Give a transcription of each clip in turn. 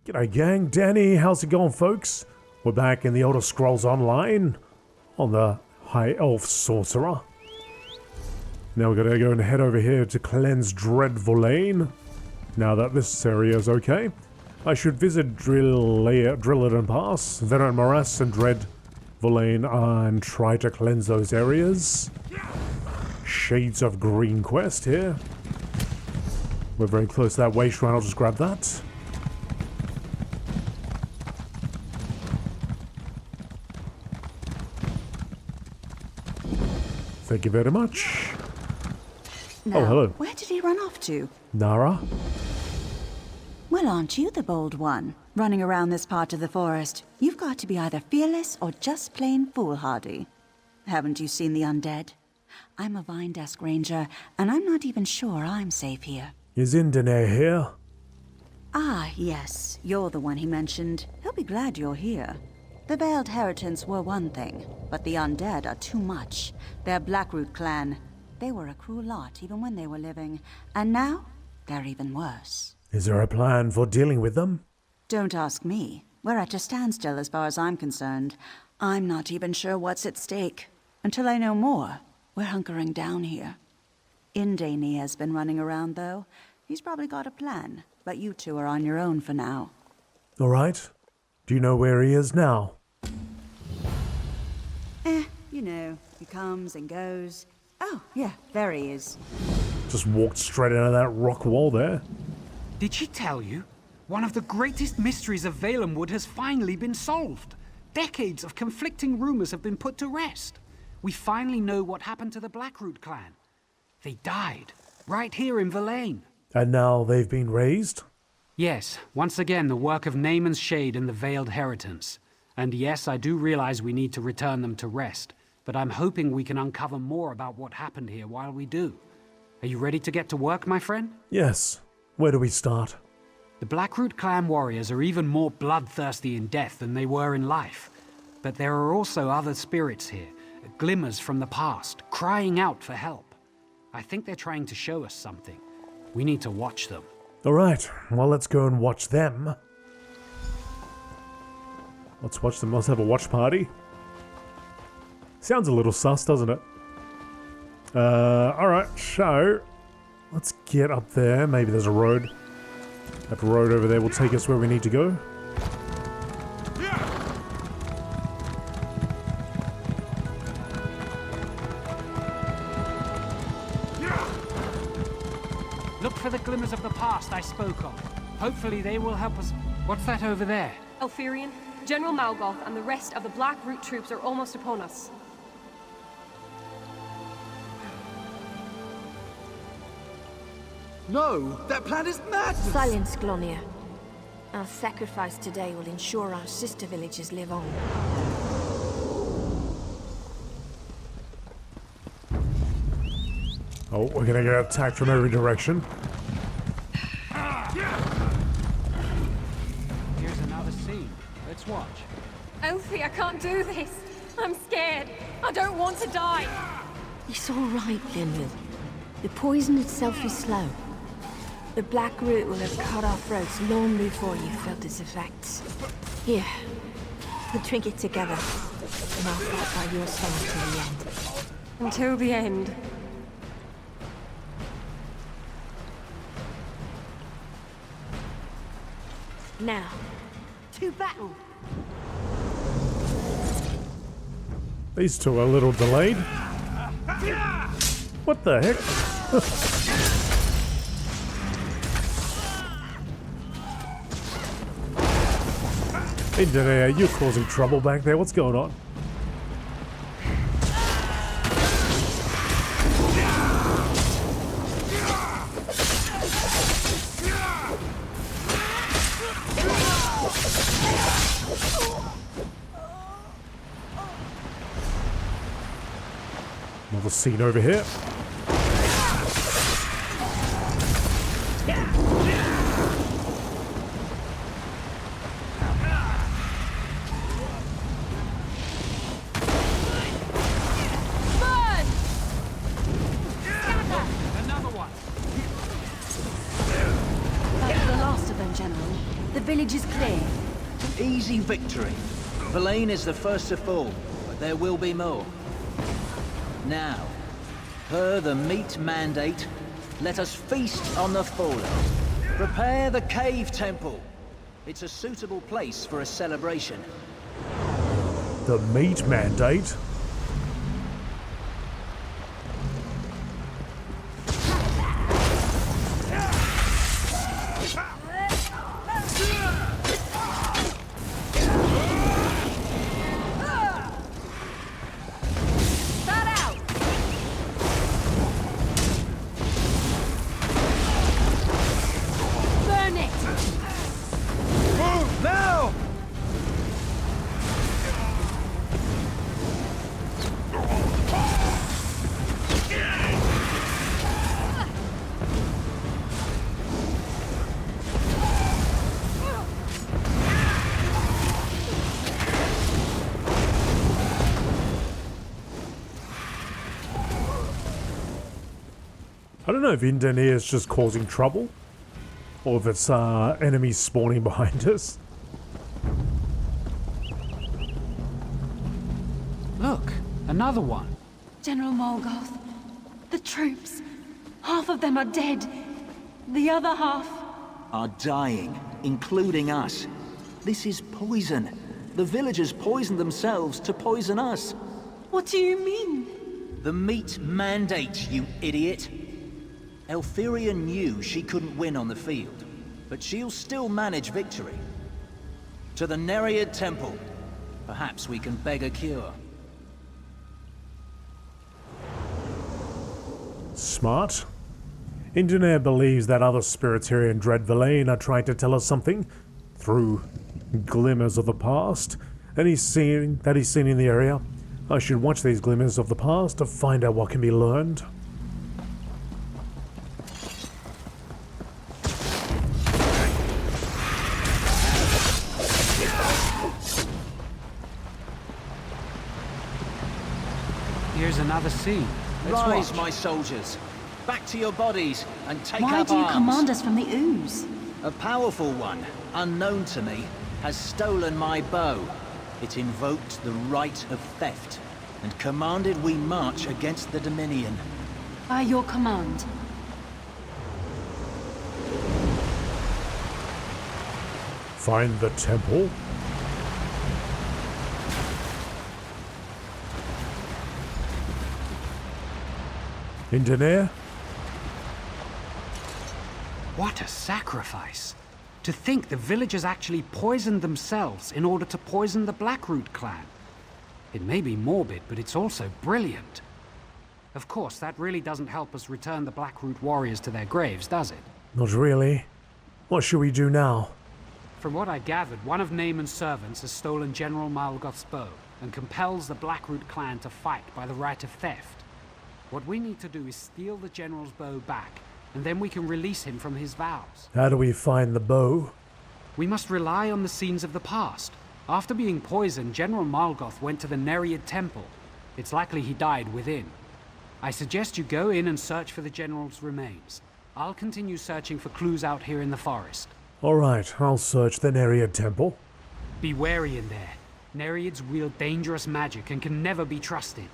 G'day gang, Danny, how's it going folks? We're back in the Elder Scrolls Online on the High Elf Sorcerer. Now we're gonna go and head over here to cleanse Dreadful Lane. Now that this area is okay, I should visit Drilliden Pass, Venom Morass and Dreadful Lane and try to cleanse those areas. Shades of Green quest here. We're very close to that way shrine, I'll just grab that. Thank you very much. Now, oh, hello. Where did he run off to? Nara? Well, aren't you the bold one? Running around this part of the forest. You've got to be either fearless or just plain foolhardy. Haven't you seen the undead? I'm a Vine Desk Ranger, and I'm not even sure I'm safe here. Is Indane here? Ah, yes. You're the one he mentioned. He'll be glad you're here. The Veiled Heritants were one thing, but the undead are too much. They're Blackroot clan. They were a cruel lot even when they were living, and now they're even worse. Is there a plan for dealing with them? Don't ask me. We're at a standstill as far as I'm concerned. I'm not even sure what's at stake. Until I know more, we're hunkering down here. Indane has been running around, though. He's probably got a plan, but you two are on your own for now. All right. Do you know where he is now? You know, he comes and goes. Oh, yeah, there he is. Just walked straight out of that rock wall there. Did she tell you? One of the greatest mysteries of Valenwood has finally been solved. Decades of conflicting rumors have been put to rest. We finally know what happened to the Blackroot clan. They died, right here in Verlaine. And now they've been raised? Yes, once again the work of Naemon's Shade and the Veiled Heritants. And yes, I do realize we need to return them to rest, but I'm hoping we can uncover more about what happened here while we do. Are you ready to get to work, my friend? Yes. Where do we start? The Blackroot clan warriors are even more bloodthirsty in death than they were in life. But there are also other spirits here, glimmers from the past, crying out for help. I think they're trying to show us something. We need to watch them. All right, well, let's go and watch them. Let's watch them. Let's have a watch party. Sounds a little sus, doesn't it? Alright, so let's get up there. Maybe there's a road. That road over there will take us where we need to go. Look for the glimmers of the past I spoke of. Hopefully they will help us. What's that over there? Elfirian, General Malgoth and the rest of the Blackroot troops are almost upon us. No, that plan is madness! Silence, Glonia. Our sacrifice today will ensure our sister villages live on. Oh, we're gonna get attacked from every direction. Here's another scene. Let's watch. Elfie, I can't do this. I'm scared. I don't want to die. It's all right, Linwood. The poison itself is slow. The Blackroot will have cut our throats long before you felt its effects. Here, we'll drink it together, and I'll fight by your side till the end. Until the end. Now, to battle! These two are a little delayed. What the heck? Hey, Danae, you're causing trouble back there. What's going on? Another scene over here. That's the last of them, General. The village is clear. Easy victory. Verlaine is the first to fall, but there will be more. Now, per the meat mandate, let us feast on the fallen. Prepare the cave temple. It's a suitable place for a celebration. The meat mandate? Now! I don't know if Indoneer is just causing trouble, or if it's enemies spawning behind us. Look, another one. General Malgoth, the troops. Half of them are dead. The other half... Are dying, including us. This is poison. The villagers poisoned themselves to poison us. What do you mean? The meat mandate, you idiot. Eltheria knew she couldn't win on the field, but she'll still manage victory. To the Nereid temple. Perhaps we can beg a cure. Smart. Indoneer believes that other spirits here in Dread Verlaine are trying to tell us something through glimmers of the past that he's seen in the area. I should watch these glimmers of the past to find out what can be learned. Here's another scene. Let's Rise, watch. my soldiers. Back to your bodies and take Why up do you arms. command us from the ooze? A powerful one, unknown to me, has stolen my bow. It invoked the right of theft, and commanded we march against the Dominion. By your command. Find the temple? Indoneer? What a sacrifice. To think the villagers actually poisoned themselves in order to poison the Blackroot clan. It may be morbid, but it's also brilliant. Of course, that really doesn't help us return the Blackroot warriors to their graves, does it? Not really. What should we do now? From what I gathered, one of Naemon's servants has stolen General Malgoth's bow and compels the Blackroot clan to fight by the right of theft. What we need to do is steal the general's bow back, and then we can release him from his vows. How do we find the bow? We must rely on the scenes of the past. After being poisoned, General Malgoth went to the Nereid temple. It's likely he died within. I suggest you go in and search for the general's remains. I'll continue searching for clues out here in the forest. Alright, I'll search the Nereid temple. Be wary in there. Nereids wield dangerous magic and can never be trusted.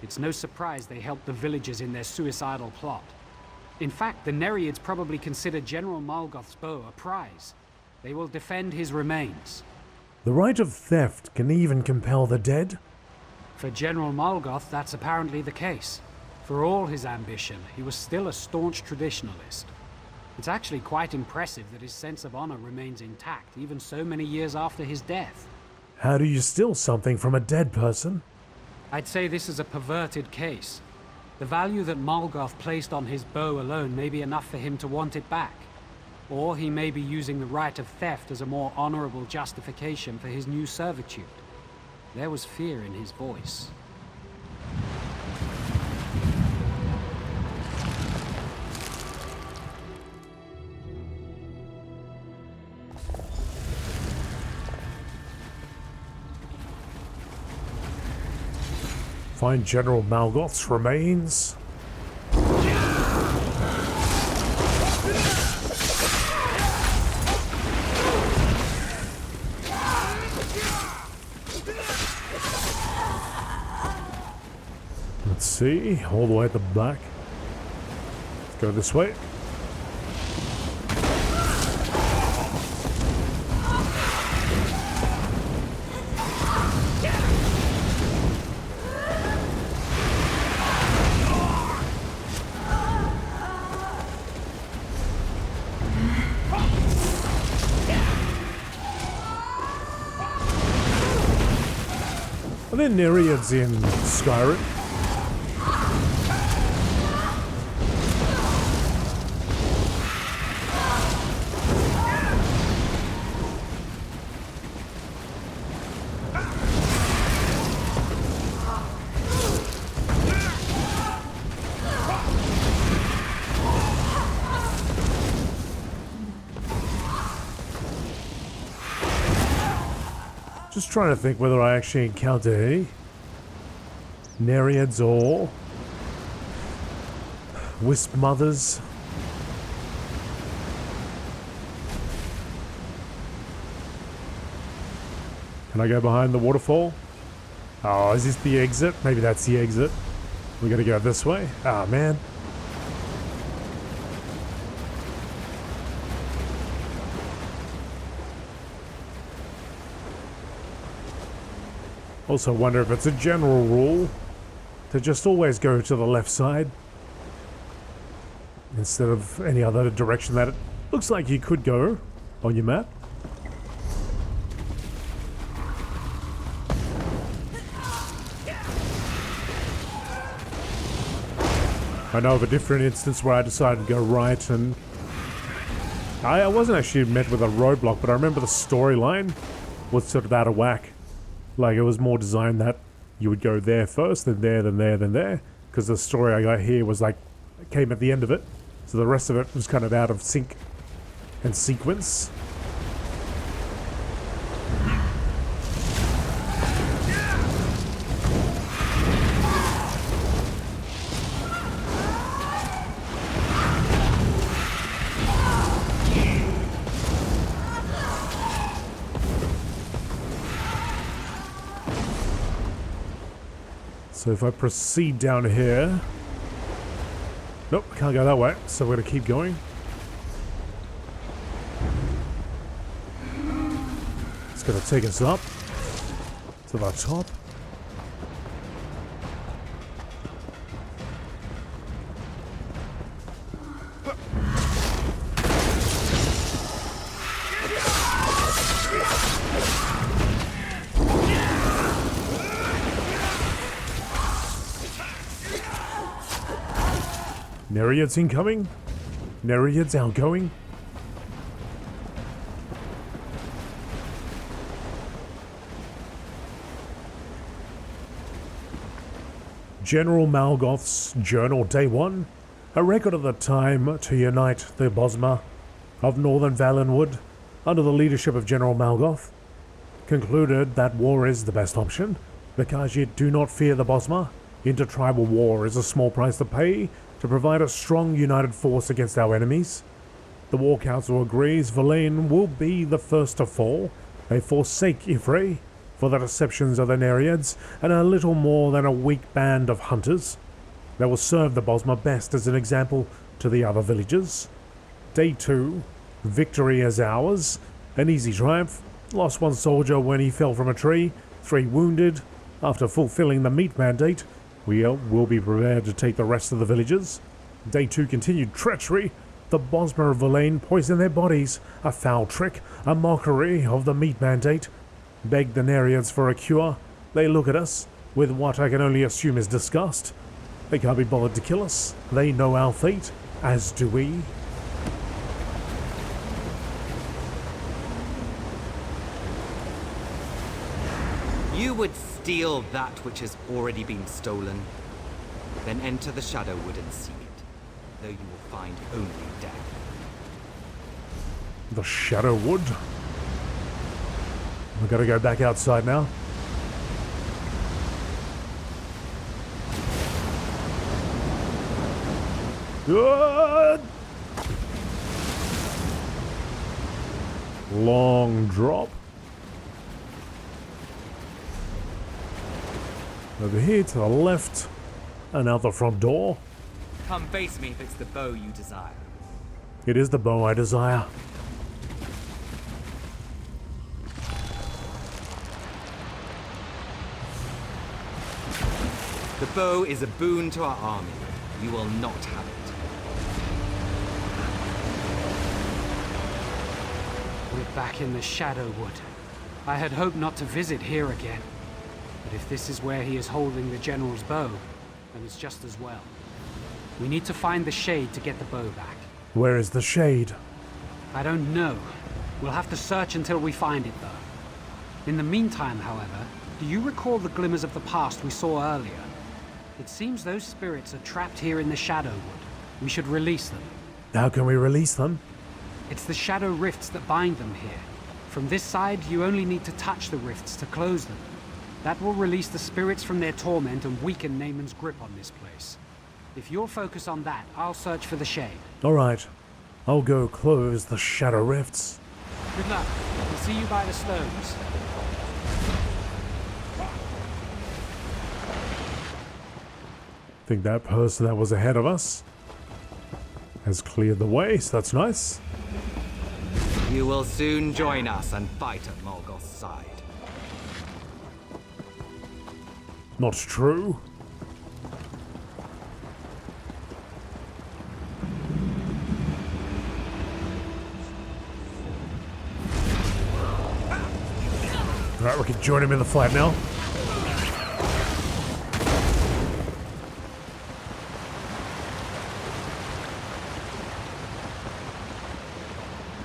It's no surprise they helped the villagers in their suicidal plot. In fact, the Nereids probably consider General Malgoth's bow a prize. They will defend his remains. The right of theft can even compel the dead? For General Malgoth, that's apparently the case. For all his ambition, he was still a staunch traditionalist. It's actually quite impressive that his sense of honor remains intact, even so many years after his death. How do you steal something from a dead person? I'd say this is a perverted case. The value that Malgoth placed on his bow alone may be enough for him to want it back. Or he may be using the right of theft as a more honorable justification for his new servitude. There was fear in his voice. Find General Malgoth's remains? see, all the way at the back. Let's go this way. Are there Nereids in Skyrim? Just trying to think whether I actually encountered any Nereids or Wisp Mothers. Can I go behind the waterfall? Oh, is this the exit? Maybe that's the exit. We gotta go this way? Ah, man. Also wonder if it's a general rule to just always go to the left side instead of any other direction that it looks like you could go on your map. I know of a different instance where I decided to go right, and I wasn't actually met with a roadblock, but I remember the storyline was sort of out of whack. Like, it was more designed that you would go there first, then there, then there, then there. Because the story I got here was like, came at the end of it. So the rest of it was kind of out of sync and sequence. So if I proceed down here... Nope, can't go that way, so we're going to keep going. It's going to take us up to the top. Nereids incoming? Nereids outgoing? General Malgoth's Journal Day 1, a record of the time to unite the Bosmer of Northern Valenwood under the leadership of General Malgoth, concluded that war is the best option, because you do not fear the Bosmer. Intertribal war is a small price to pay to provide a strong united force against our enemies. The War Council agrees Verlaine will be the first to fall. They forsake Ifre for the deceptions of the Nereids and a little more than a weak band of hunters. They will serve the Bosmer best as an example to the other villages. Day 2. Victory is ours. An easy triumph. Lost one soldier when he fell from a tree. 3 wounded. After fulfilling the meat mandate, we will be prepared to take the rest of the villages. Day 2 continued treachery. The Bosmer of Verlaine poisoned their bodies. A foul trick, a mockery of the meat mandate. Begged the Nereids for a cure. They look at us with what I can only assume is disgust. They can't be bothered to kill us. They know our fate, as do we. You would steal that which has already been stolen, then enter the Shadowwood and see it, though you will find only death. The Shadowwood? We've got to go back outside now. Good. Long drop. Over here to the left. And out the front door. Come face me if it's the bow you desire. It is the bow I desire. The bow is a boon to our army. You will not have it. We're back in the Shadowwood. I had hoped not to visit here again. But if this is where he is holding the General's bow, then it's just as well. We need to find the Shade to get the bow back. Where is the Shade? I don't know. We'll have to search until we find it, though. In the meantime, however, do you recall the glimmers of the past we saw earlier? It seems those spirits are trapped here in the Shadowwood. We should release them. How can we release them? It's the shadow rifts that bind them here. From this side, you only need to touch the rifts to close them. That will release the spirits from their torment and weaken Naemon's grip on this place. If you'll focus on that, I'll search for the Shade. Alright. I'll go close the shadow rifts. Good luck. We'll see you by the stones. I think that person that was ahead of us has cleared the way, so that's nice. You will soon join us and fight at Malgoth's side. Not true. Alright, we can join him in the fight now.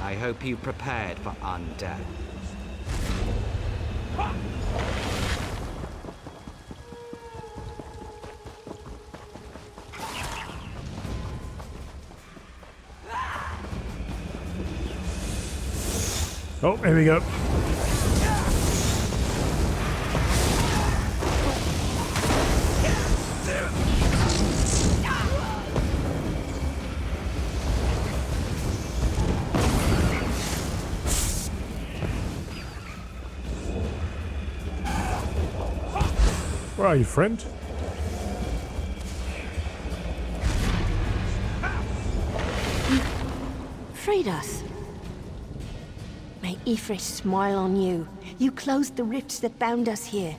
I hope you prepared for undeath. Oh, here we go. Where are you, friend? Freed us. May Ifrit smile on you. You closed the rifts that bound us here.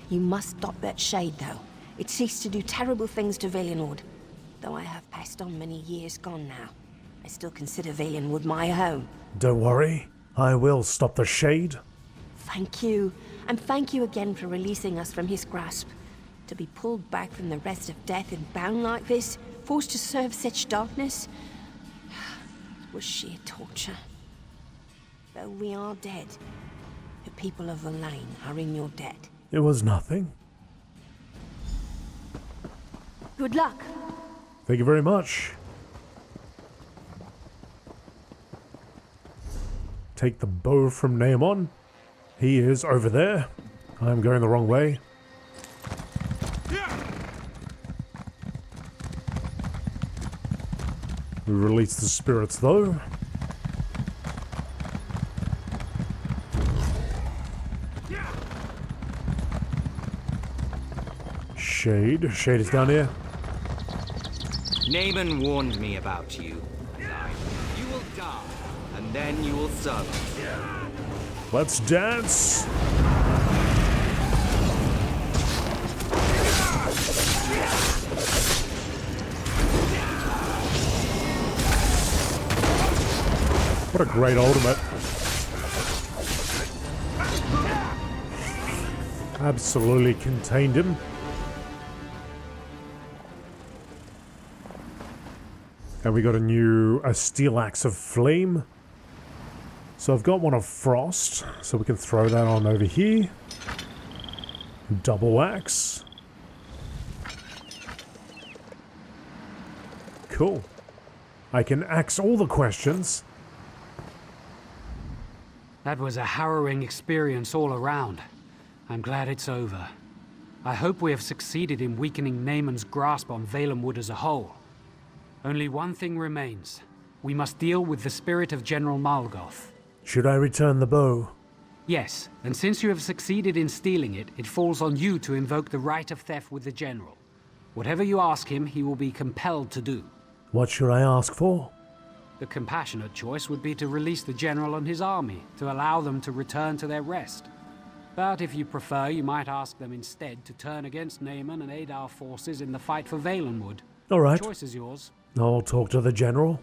You must stop that Shade, though. It ceased to do terrible things to Valenwood. Though I have passed on many years gone now, I still consider Valenwood my home. Don't worry. I will stop the Shade. Thank you. And thank you again for releasing us from his grasp. To be pulled back from the rest of death and bound like this, forced to serve such darkness, was sheer torture. Though we are dead, the people of the Lane are in your debt. It was nothing. Good luck. Thank you very much. Take the bow from Naemon. He is over there. I'm going the wrong way. We release the spirits though. Shade. Shade is down here. Naemon warned me about you. You will die, and then you will serve us. Let's dance. What a great ultimate. Absolutely contained him. And we got a steel axe of flame. So I've got one of frost, so we can throw that on over here. Double axe. Cool. I can axe all the questions. That was a harrowing experience all around. I'm glad it's over. I hope we have succeeded in weakening Naemon's grasp on Valenwood as a whole. Only one thing remains. We must deal with the spirit of General Malgoth. Should I return the bow? Yes, and since you have succeeded in stealing it, it falls on you to invoke the right of theft with the General. Whatever you ask him, he will be compelled to do. What should I ask for? The compassionate choice would be to release the general and his army, to allow them to return to their rest. But if you prefer, you might ask them instead to turn against Naemon and aid our forces in the fight for Valenwood. All right. The choice is yours. I'll talk to the general.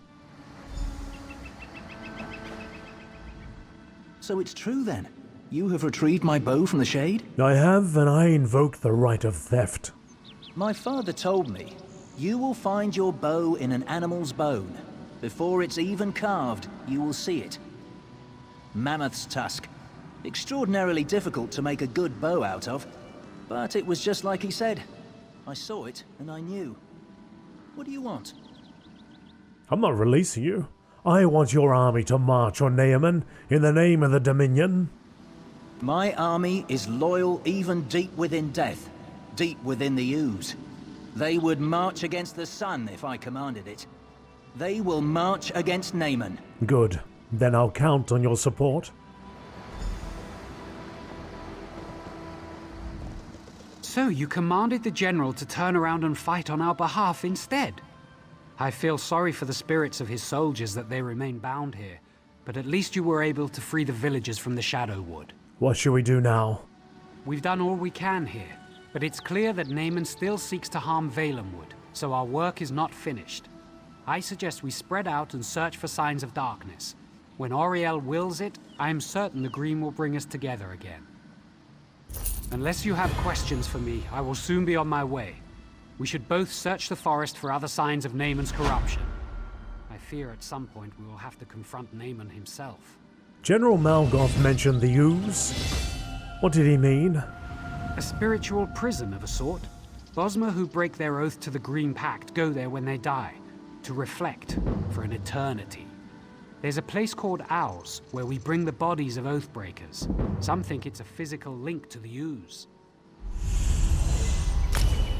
So it's true then? You have retrieved my bow from the shade? I have, and I invoke the right of theft. My father told me, you will find your bow in an animal's bone. Before it's even carved, you will see it. Mammoth's tusk. Extraordinarily difficult to make a good bow out of. But it was just like he said. I saw it, and I knew. What do you want? I'm not releasing you. I want your army to march on Naemon in the name of the Dominion. My army is loyal even deep within death, deep within the ooze. They would march against the sun if I commanded it. They will march against Naemon. Good. Then I'll count on your support. So you commanded the general to turn around and fight on our behalf instead? I feel sorry for the spirits of his soldiers that they remain bound here, but at least you were able to free the villagers from the Shadowwood. What should we do now? We've done all we can here, but it's clear that Naemon still seeks to harm Valenwood, so our work is not finished. I suggest we spread out and search for signs of darkness. When Auriel wills it, I am certain the Green will bring us together again. Unless you have questions for me, I will soon be on my way. We should both search the forest for other signs of Naemon's corruption. I fear at some point we will have to confront Naemon himself. General Malgoth mentioned the ooze. What did he mean? A spiritual prison of a sort. Bosmer who break their oath to the Green Pact go there when they die, to reflect for an eternity. There's a place called Owls, where we bring the bodies of Oathbreakers. Some think it's a physical link to the ooze.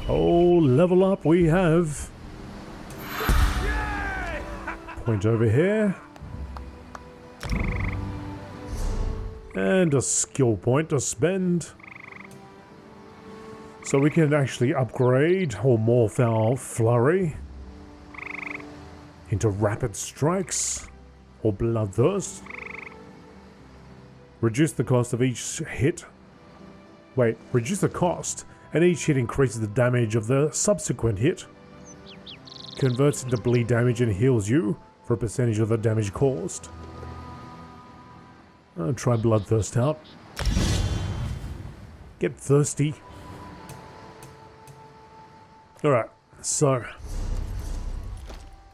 Oh, level up we have. Point over here. And a skill point to spend. So we can actually upgrade or morph our flurry into rapid strikes or bloodthirst. Reduce the cost of each hit. Wait, reduce the cost, and each hit increases the damage of the subsequent hit. Converts into bleed damage and heals you for a percentage of the damage caused. I'll try bloodthirst out. Get thirsty. Alright, so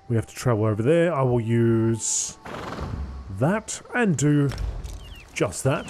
we have to travel over there. I will use that and do just that.